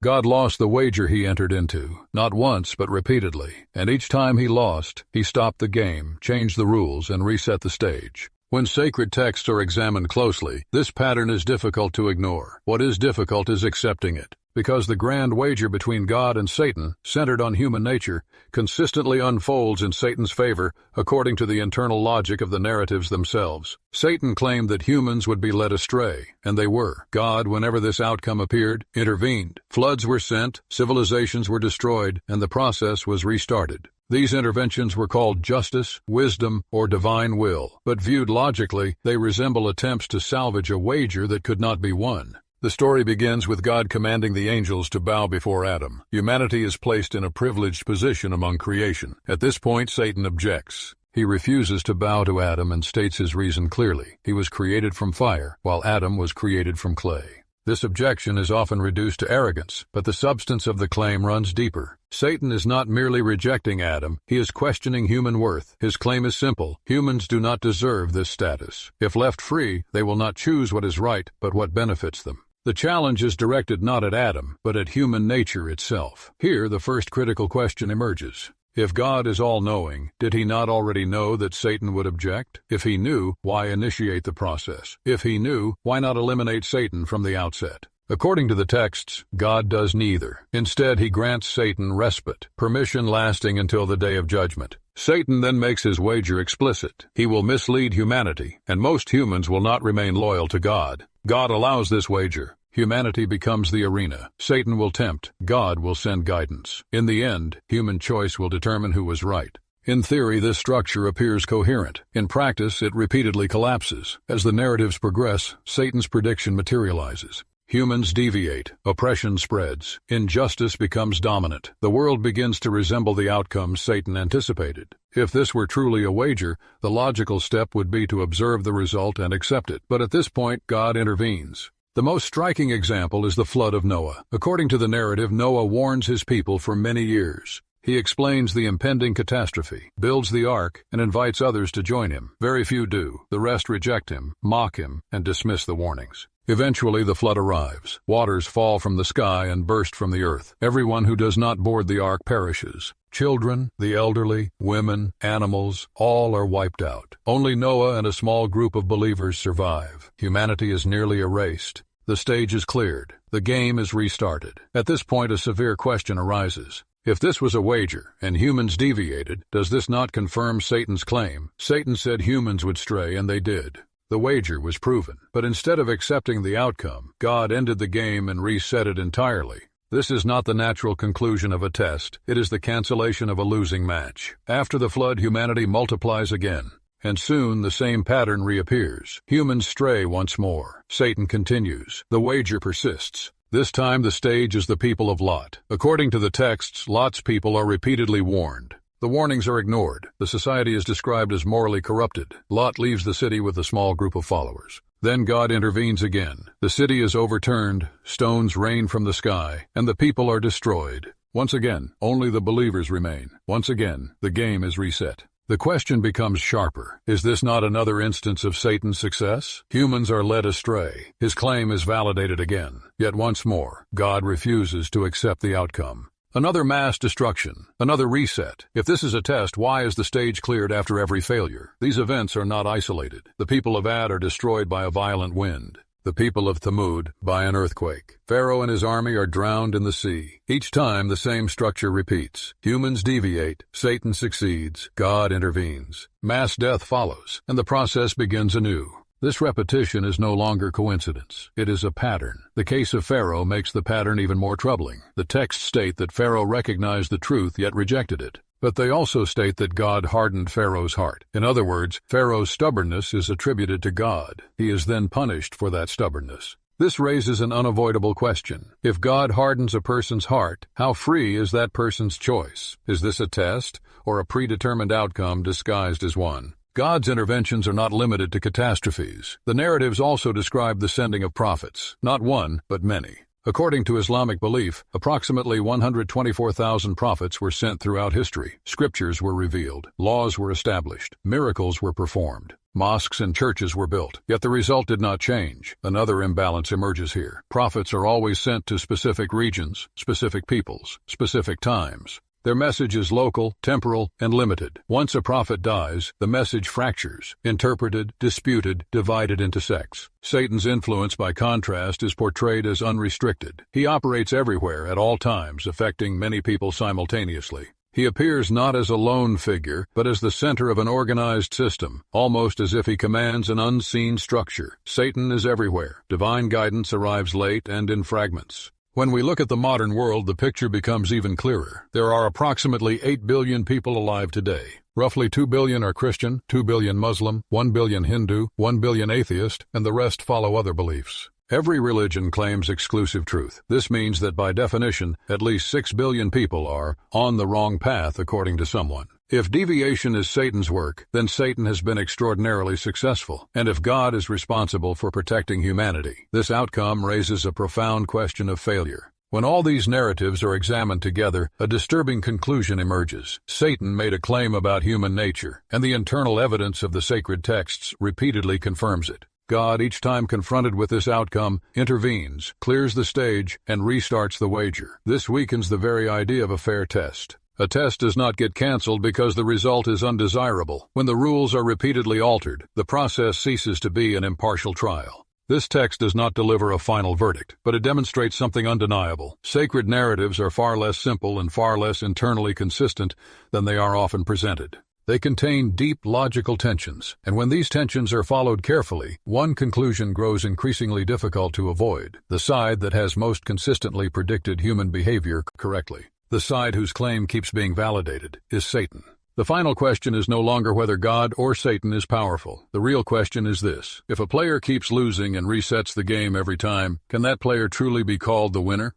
God lost the wager he entered into, not once but repeatedly, and each time he lost, he stopped the game, changed the rules, and reset the stage. When sacred texts are examined closely, this pattern is difficult to ignore. What is difficult is accepting it, because the grand wager between God and Satan, centered on human nature, consistently unfolds in Satan's favor according to the internal logic of the narratives themselves. Satan claimed that humans would be led astray, and they were. God, whenever this outcome appeared, intervened. Floods were sent, civilizations were destroyed, and the process was restarted. These interventions were called justice, wisdom, or divine will, but viewed logically, they resemble attempts to salvage a wager that could not be won. The story begins with God commanding the angels to bow before Adam. Humanity is placed in a privileged position among creation. At this point, Satan objects. He refuses to bow to Adam and states his reason clearly. He was created from fire, while Adam was created from clay. This objection is often reduced to arrogance, but the substance of the claim runs deeper. Satan is not merely rejecting Adam, he is questioning human worth. His claim is simple: humans do not deserve this status. If left free, they will not choose what is right, but what benefits them. The challenge is directed not at Adam, but at human nature itself. Here, the first critical question emerges. If God is all-knowing, did he not already know that Satan would object? If he knew, why initiate the process? If he knew, why not eliminate Satan from the outset? According to the texts, God does neither. Instead, he grants Satan respite, permission lasting until the day of judgment. Satan then makes his wager explicit. He will mislead humanity, and most humans will not remain loyal to God. God allows this wager. Humanity becomes the arena. Satan will tempt. God will send guidance. In the end, human choice will determine who was right. In theory, this structure appears coherent. In practice, it repeatedly collapses. As the narratives progress, Satan's prediction materializes. Humans deviate, oppression spreads, injustice becomes dominant. The world begins to resemble the outcomes Satan anticipated. If this were truly a wager, the logical step would be to observe the result and accept it. But at this point, God intervenes. The most striking example is the flood of Noah. According to the narrative, Noah warns his people for many years. He explains the impending catastrophe, builds the ark, and invites others to join him. Very few do. The rest reject him, mock him, and dismiss the warnings. Eventually, the flood arrives. Waters fall from the sky and burst from the earth. Everyone who does not board the ark perishes. Children, the elderly, women, animals, all are wiped out. Only Noah and a small group of believers survive. Humanity is nearly erased. The stage is cleared. The game is restarted. At this point, a severe question arises. If this was a wager, and humans deviated, does this not confirm Satan's claim? Satan said humans would stray, and they did. The wager was proven. But instead of accepting the outcome, God ended the game and reset it entirely. This is not the natural conclusion of a test. It is the cancellation of a losing match. After the flood, humanity multiplies again. And soon the same pattern reappears. Humans stray once more. Satan continues. The wager persists. This time the stage is the people of Lot. According to the texts, Lot's people are repeatedly warned. The warnings are ignored. The society is described as morally corrupted. Lot leaves the city with a small group of followers. Then God intervenes again. The city is overturned, stones rain from the sky, and the people are destroyed. Once again, only the believers remain. Once again, the game is reset. The question becomes sharper. Is this not another instance of Satan's success? Humans are led astray. His claim is validated again. Yet once more, God refuses to accept the outcome. Another mass destruction, another reset. If this is a test, why is the stage cleared after every failure? These events are not isolated. The people of Ad are destroyed by a violent wind. The people of Thamud by an earthquake. Pharaoh and his army are drowned in the sea. Each time the same structure repeats. Humans deviate, Satan succeeds, God intervenes. Mass death follows, and the process begins anew. This repetition is no longer coincidence. It is a pattern. The case of Pharaoh makes the pattern even more troubling. The texts state that Pharaoh recognized the truth yet rejected it. But they also state that God hardened Pharaoh's heart. In other words, Pharaoh's stubbornness is attributed to God. He is then punished for that stubbornness. This raises an unavoidable question. If God hardens a person's heart, how free is that person's choice? Is this a test, or a predetermined outcome disguised as one? God's interventions are not limited to catastrophes. The narratives also describe the sending of prophets, not one, but many. According to Islamic belief, approximately 124,000 prophets were sent throughout history. Scriptures were revealed, laws were established, miracles were performed. Mosques and churches were built, yet the result did not change. Another imbalance emerges here. Prophets are always sent to specific regions, specific peoples, specific times. Their message is local, temporal, and limited. Once a prophet dies, the message fractures, interpreted, disputed, divided into sects. Satan's influence, by contrast, is portrayed as unrestricted. He operates everywhere at all times, affecting many people simultaneously. He appears not as a lone figure, but as the center of an organized system, almost as if he commands an unseen structure. Satan is everywhere. Divine guidance arrives late and in fragments. When we look at the modern world, the picture becomes even clearer. There are approximately 8 billion people alive today. Roughly 2 billion are Christian, 2 billion Muslim, 1 billion Hindu, 1 billion atheist, and the rest follow other beliefs. Every religion claims exclusive truth. This means that by definition, at least 6 billion people are on the wrong path according to someone. If deviation is Satan's work, then Satan has been extraordinarily successful. And if God is responsible for protecting humanity, this outcome raises a profound question of failure. When all these narratives are examined together, a disturbing conclusion emerges. Satan made a claim about human nature, and the internal evidence of the sacred texts repeatedly confirms it. God, each time confronted with this outcome, intervenes, clears the stage, and restarts the wager. This weakens the very idea of a fair test. A test does not get canceled because the result is undesirable. When the rules are repeatedly altered, the process ceases to be an impartial trial. This text does not deliver a final verdict, but it demonstrates something undeniable. Sacred narratives are far less simple and far less internally consistent than they are often presented. They contain deep logical tensions, and when these tensions are followed carefully, one conclusion grows increasingly difficult to avoid: the side that has most consistently predicted human behavior correctly. The side whose claim keeps being validated is Satan. The final question is no longer whether God or Satan is powerful. The real question is this: if a player keeps losing and resets the game every time, can that player truly be called the winner?